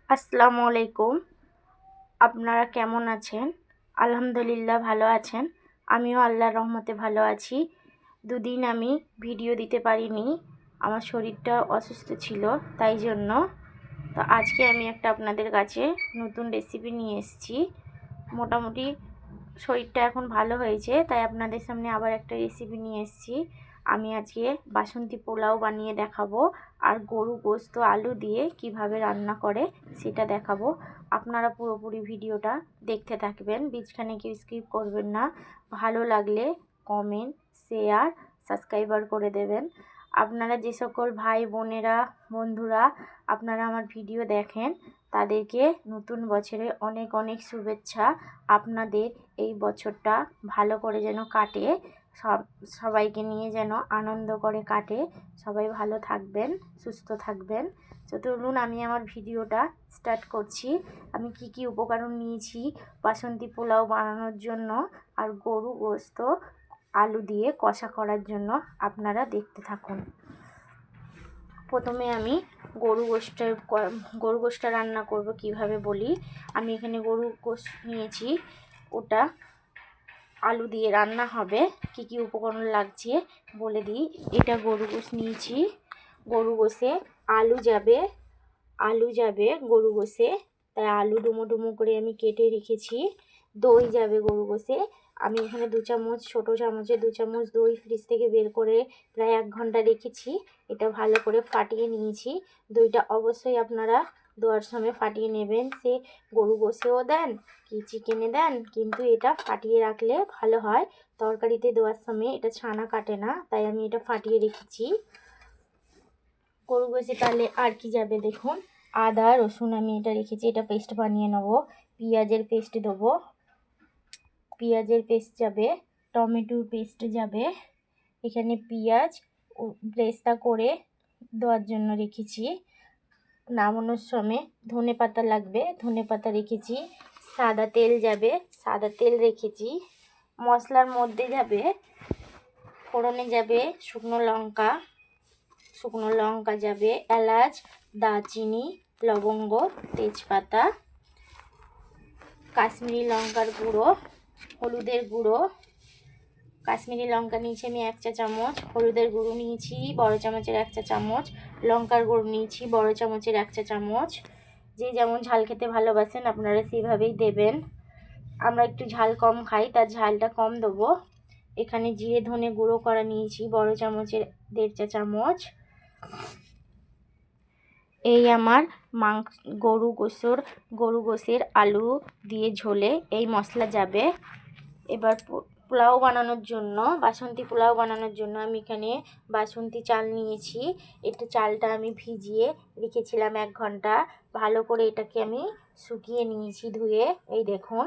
আসসালামু আলাইকুম। আপনারা কেমন আছেন? আলহামদুলিল্লাহ ভালো আছেন। আমিও আল্লাহর রহমতে ভালো আছি। দুদিন আমি ভিডিও দিতে পারিনি, আমার শরীরটা অসুস্থ ছিল, তাই জন্য। তো আজকে আমি একটা আপনাদের কাছে নতুন রেসিপি নিয়ে এসেছি। মোটামুটি শরীরটা এখন ভালো হয়েছে, তাই আপনাদের সামনে আবার একটা রেসিপি নিয়ে এসেছি। আমি আজকে বাসন্তী পোলাও বানিয়ে দেখাবো, আর গরু গোশত আলু দিয়ে কিভাবে রান্না করে সেটা দেখাবো। আপনারা পুরোপুরি ভিডিওটা দেখতে থাকবেন, বীজখানে কেউ স্কিপ করবেন না। ভালো লাগলে কমেন্ট, শেয়ার, সাবস্ক্রাইবার করে দেবেন। আপনারা যে সকল ভাই বোনেরা, বন্ধুরা আপনারা আমার ভিডিও দেখেন, তাদেরকে নতুন বছরে অনেক অনেক শুভেচ্ছা। আপনাদের এই বছরটা ভালো করে যেন কাটে, সবাইকে নিয়ে যেন আনন্দ করে কাটে। সবাই ভালো থাকবেন, সুস্থ থাকবেন। তো চলুন আমি আমার ভিডিওটা স্টার্ট করছি। আমি কি কি উপকরণ নিয়েছি বাসন্তী পোলাও বানানোর জন্য আর গরু গোশত আলু দিয়ে কষা করার জন্য আপনারা দেখতে থাকুন। প্রথমে আমি গরু গোশটা রান্না করব কিভাবে বলি। আমি এখানে গরু গোশ নিয়েছি, ওটা আলু দিয়ে রান্না হবে। কি কি উপকরণ লাগছে বলে দিই। এটা গরু গোশ নিয়েছি, গরু গোশে আলু যাবে গরু গোশে, তাই আলু ডুমো ডুমো করে আমি কেটে রেখেছি। দই যাবে গরু গোশে। আমি এখানে 2 চামচ, ছোটো চামচে 2 চামচ দই ফ্রিজ থেকে বের করে প্রায় 1 ঘন্টা রেখেছি। এটা ভালো করে ফাটিয়ে নিয়েছি। দইটা অবশ্যই আপনারা দেওয়ার সময় ফাটিয়ে নেবেন। সে গরু গোশেও দেন কি চিকেনে দেন, কিন্তু এটা ফাটিয়ে রাখলে ভালো হয়। তরকারিতে দেওয়ার সময় এটা ছানা কাটে না, তাই আমি এটা ফাটিয়ে রেখেছি। গরু গোশে তাহলে আর কি যাবে দেখুন। আদা রসুন আমি এটা রেখেছি, এটা পেস্ট বানিয়ে নেব। পেঁয়াজের পেস্ট দেবো, পেঁয়াজের পেস্ট যাবে। টমেটোর পেস্ট যাবে। এখানে পেঁয়াজ ব্রেস্তা করে দেওয়ার জন্য রেখেছি। নামানোর সময় ধনে পাতা লাগবে, ধনে পাতা রেখেছি। সাদা তেল যাবে, সাদা তেল রেখেছি। মশলার মধ্যে যাবে, ফোড়নে যাবে শুকনো লঙ্কা যাবে, এলাচ, দারচিনি, লবঙ্গ, তেজপাতা, কাশ্মীরি লঙ্কার গুঁড়ো, হলুদের গুঁড়ো। কাশ্মীরি লঙ্কা নিয়েছি আমি 1 চা চামচ, হলুদের গুঁড়ো নিয়েছি বড় চামচের 1 চা চামচ, লঙ্কার গুঁড়ো নিয়েছি বড় চামচের 1 চা চামচ। যে যেমন ঝাল খেতে ভালোবাসেন আপনারা সেইভাবেই দেবেন। আমরা একটু ঝাল কম খাই, তার ঝালটা কম দেবো। এখানে জিরে ধনে গুঁড়ো করা নিয়েছি বড় চামচের 1.5 চা চামচ। এই আমার গরু গোশের আলু দিয়ে ঝোলে এই মশলা যাবে। এবার পোলাও বানানোর জন্য, বাসন্তী পোলাও বানানোর জন্য আমি এখানে বাসন্তী চাল নিয়েছি। এটা চালটা আমি ভিজিয়ে রেখেছিলাম 1 ঘন্টা। ভালো করে এটাকে আমি শুকিয়ে নিয়েছি ধুয়ে। এই দেখুন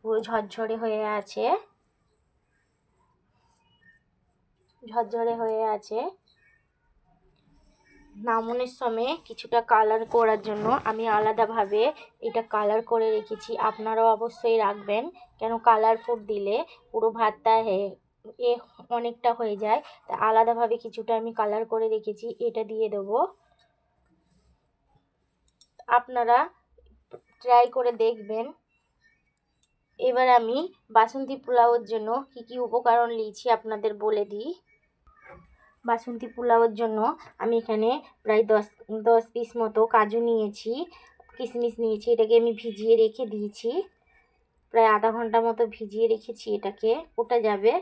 পুরো ঝরঝরে হয়ে আছে, ঝরঝরে হয়ে আছে। নামানোর সময় কিছুটা কালার করার জন্য আমি আলাদাভাবে এটা কালার করে রেখেছি। আপনারাও অবশ্যই রাখবেন, কেন কালার ফুড দিলে পুরো ভাতটা অনেকটা হয়ে যায়। তা আলাদাভাবে কিছুটা আমি কালার করে রেখেছি, এটা দিয়ে দেবো। আপনারা ট্রাই করে দেখবেন। এবার আমি বাসন্তী পোলাওয়ের জন্য কি কি উপকরণ নিয়েছি আপনাদের বলে দিই। বাসন্তী পোলাওয়ের জন্য আমি এখানে প্রায় 10 পিস মতো কাজু নিয়েছি, কিশমিশ নিয়েছি। এটাকে আমি ভিজিয়ে রেখে দিয়েছি, প্রায় আধা ঘন্টা মতো ভিজিয়ে রেখেছি এটাকে। ওটা যাবে।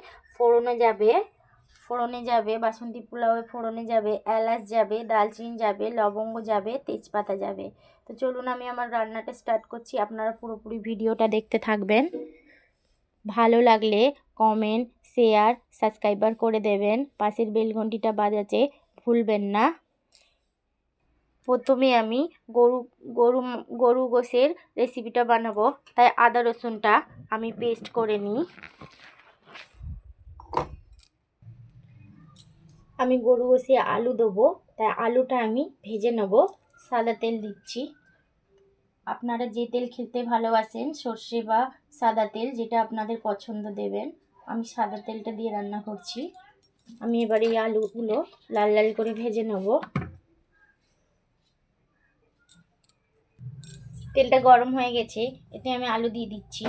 ফোড়নে যাবে বাসন্তী পোলাওয়ে ফোড়নে যাবে এলাচ যাবে, দালচিনি যাবে, লবঙ্গ যাবে, তেজপাতা যাবে। তো চলুন আমি আমার রান্নাটা স্টার্ট করছি। আপনারা পুরোপুরি ভিডিওটা দেখতে থাকবেন। ভালো লাগলে কমেন্ট, শেয়ার, সাবস্ক্রাইবার করে দেবেন। পাশের বেল ঘন্টিটা বাজাতে ভুলবেন না। প্রথমে আমি গরু গোশের রেসিপিটা বানাবো, তাই আদা রসুনটা আমি পেস্ট করে নিই। আমি গরু গোশে আলু দেবো, তাই আলুটা আমি ভেজে নেব। সাদা তেল দিচ্ছি। আপনারা যে তেল খেতে ভালোবাসেন, সর্ষে বা সাদা তেল, যেটা আপনাদের পছন্দ দেবেন। আমি সাদা তেলটা দিয়ে রান্না করছি। আমি এবার এই আলুগুলো লাল লাল করে ভেজে নেব। তেলটা গরম হয়ে গেছে, এতে আমি আলু দিয়ে দিচ্ছি।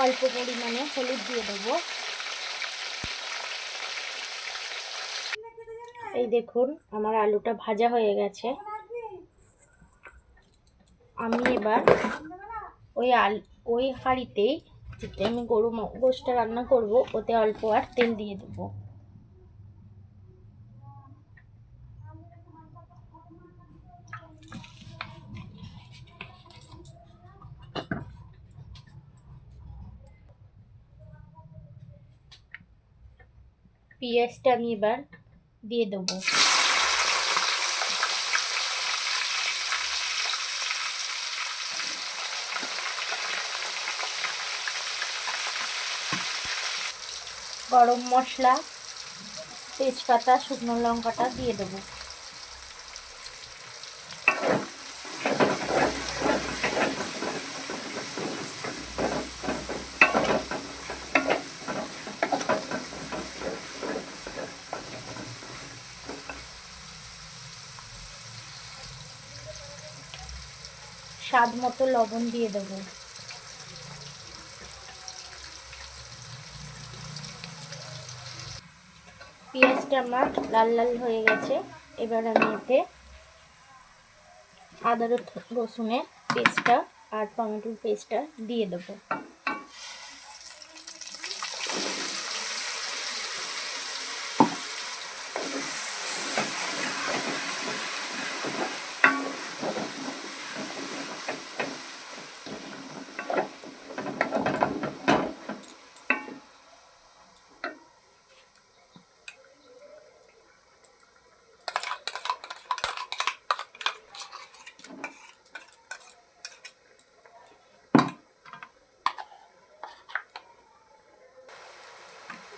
অল্প পরিমাণে হলুদ দিয়ে দেবো। এই দেখুন আমার আলুটা ভাজা হয়ে গেছে। আমি এবার ওই হাঁড়িতেই যেতে আমি গরু গোশটা রান্না করব, ওতে অল্প আর তেল দিয়ে দেবো। পেঁয়াজটা আমি এবার দিয়ে দেবো। গরম মশলা, তেজপাতা, শুকনো লঙ্কাটা দিয়ে দেবো। স্বাদ মতো লবণ দিয়ে দেবো। পেঁয়াজটা আমার লাল লাল হয়ে গেছে। এবার আমি এতে আদা রসুনের পেস্টটা আর টমেটোর পেস্টটা দিয়ে দেবো।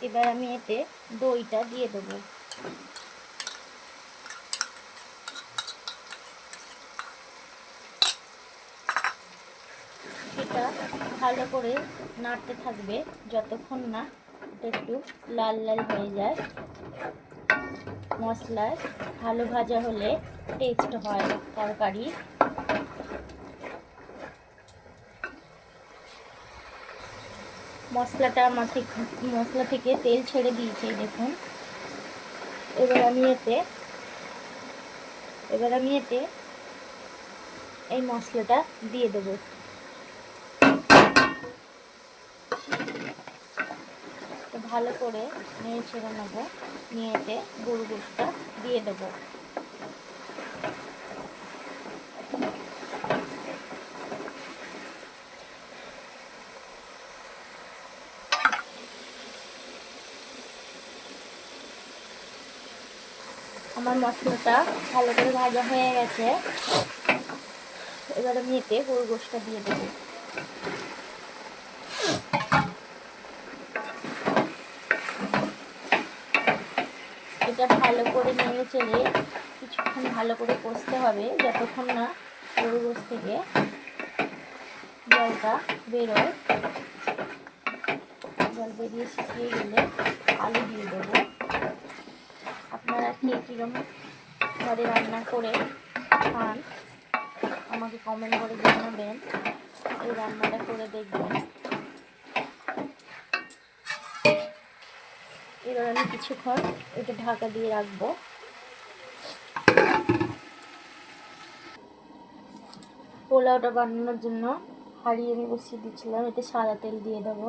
এবার আমি এতে দইটা দিয়ে দেবো। এটা ভালো করে নাড়তে থাকবে যতক্ষণ না এটা একটু লাল লাল হয়ে যায়। মশলায় ভালো ভাজা হলে টেস্ট হয় তরকারি। মশলা থেকে তেল ছেড়ে দিয়েছে দেখুন। এবার আমি এতে এই মশলাটা দিয়ে দেবো। ভালো করে নেড়ে ছেড়ে নেবো, নিয়ে এতে গরু গোশটা দিয়ে দেবো। আমার মশলাটা ভালো করে ভাজা হয়ে গেছে। এবার আমি এতে গরু গোশটা দিয়ে দেবো। এটা ভালো করে নেড়ে চেড়ে কিছুক্ষণ ভালো করে কষতে হবে যতক্ষণ না গরু গোশ থেকে জলটা বেরোয়। জল বেরিয়ে শুকিয়ে গেলে আলু দিয়ে দেবো। আপনারা কে কীরকম ঘরে রান্না করে খান আমাকে কমেন্ট করে জানাবেন। এই রান্নাটা করে দেখবেন। এবার আমি কিছুক্ষণ এটা ঢাকা দিয়ে রাখবো। পোলাওটা বানানোর জন্য হাঁড়ি আমি বসিয়ে দিচ্ছিলাম, এতে সাদা তেল দিয়ে দেবো।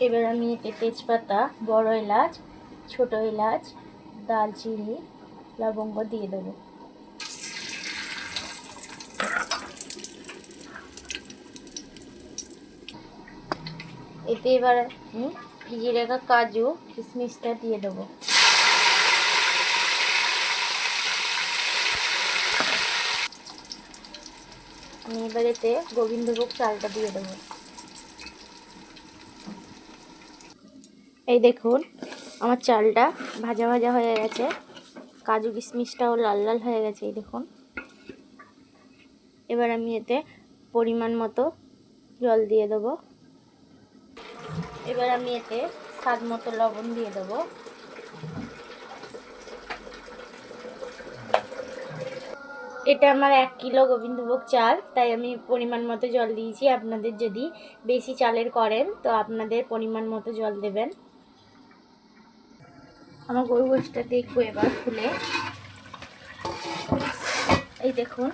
এবার আমি এতে তেজপাতা, বড় এলাচ, ছোট এলাচ, দালচিনি, লবঙ্গ দিয়ে দেবো। এতে এবার আমি ভিজিয়ে রাখা কাজু কিশমিশটা দিয়ে দেবো। আমি এবার এতে গোবিন্দভোগ চালটা দিয়ে দেবো। এই দেখুন আমার চালটা ভাজা ভাজা হয়ে গেছে, কাজু কিশমিশটাও লাল লাল হয়ে গেছে। এই দেখুন। এবার আমি এতে পরিমাণ মতো জল দিয়ে দেবো। এবার আমি এতে স্বাদ মতো লবণ দিয়ে দেবো। এটা আমার 1 কিলো গোবিন্দভোগ চাল, তাই আমি পরিমাণ মতো জল দিয়েছি। আপনাদের যদি বেশি চালের করেন তো আপনাদের পরিমাণ মতো জল দেবেন। আমার গরু গোশটা দেখবো এবার খুলে। এই দেখুন,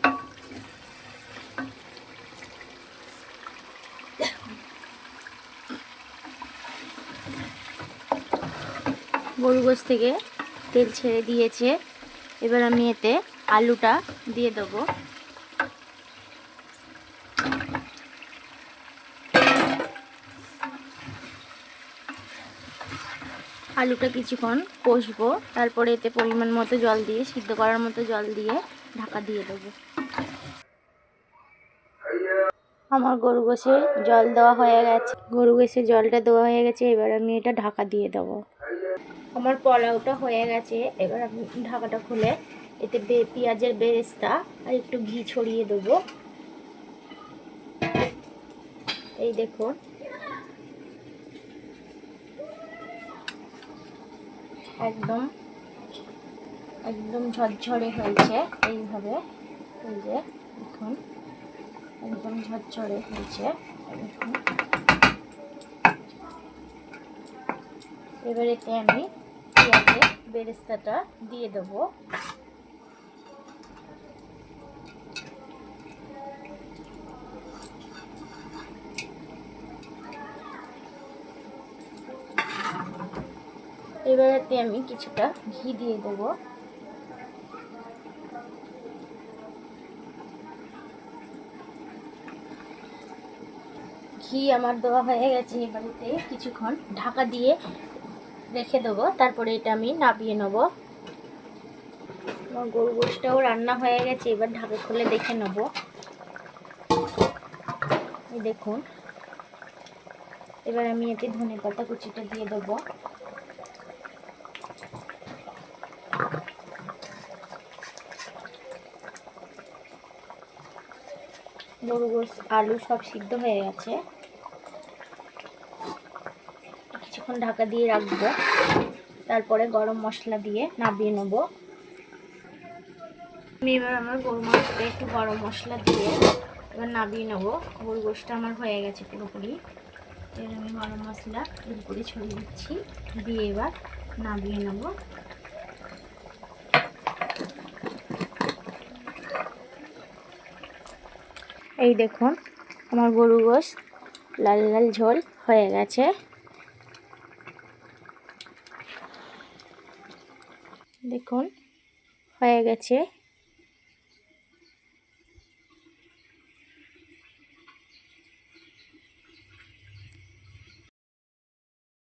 গরু গোশ থেকে তেল ছেড়ে দিয়েছে। এবার আমি এতে আলুটা দিয়ে দেবো। আলুটা কিছুক্ষণ কষবো, তারপরে এতে পরিমাণ মতো জল দিয়ে, সিদ্ধ করার মতো জল দিয়ে ঢাকা দিয়ে দেবো। আমার গরু গোশে জল দেওয়া হয়ে গেছে, গরু গোশে জলটা দেওয়া হয়ে গেছে। এবার আমি এটা ঢাকা দিয়ে দেবো। আমার পোলাওটা হয়ে গেছে। এবার আমি ঢাকাটা খুলে এতে পেঁয়াজের বেরেস্তা আর একটু ঘি ছড়িয়ে দেবো। এই দেখুন, একদম একদম ঝরঝরে হয়েছে। এইভাবে এই যে দেখুন, একদম ঝরঝরে হয়েছে। দেখুন, এবার এতে আমি পেঁয়াজের বেরেস্তাটা দিয়ে দেবো। এবার এতে আমি কিছুটা ঘি দিয়ে দেবো। ঘি আমার দেওয়া হয়ে গেছে। এবার এতে কিছুক্ষণ ঢাকা দিয়ে রেখে দেবো, তারপরে এটা আমি নামিয়ে নেব। আমার গরু গোশটাও রান্না হয়ে গেছে। এবার ঢাকা খুলে দেখে নেব। এই দেখুন, এবার আমি এতে ধনেপাতা কুচিটা দিয়ে দেবো। গরু গোশ আলু সব সিদ্ধ হয়ে গেছে। কিছুক্ষণ ঢাকা দিয়ে রাখবো, তারপরে গরম মশলা দিয়ে নামিয়ে নেব। আমি এবার আমার গরু মাংসটা একটু গরম মশলা দিয়ে এবার নামিয়ে নেব। গরু গোশটা আমার হয়ে গেছে পুরোপুরি। এবার আমি গরম মশলা এর উপরে ছড়িয়ে দিচ্ছি, দিয়ে এবার নামিয়ে নেব। এই দেখুন, আমার গরু গোশ লাল লাল ঝোল হয়ে গেছে। দেখুন, হয়ে গেছে।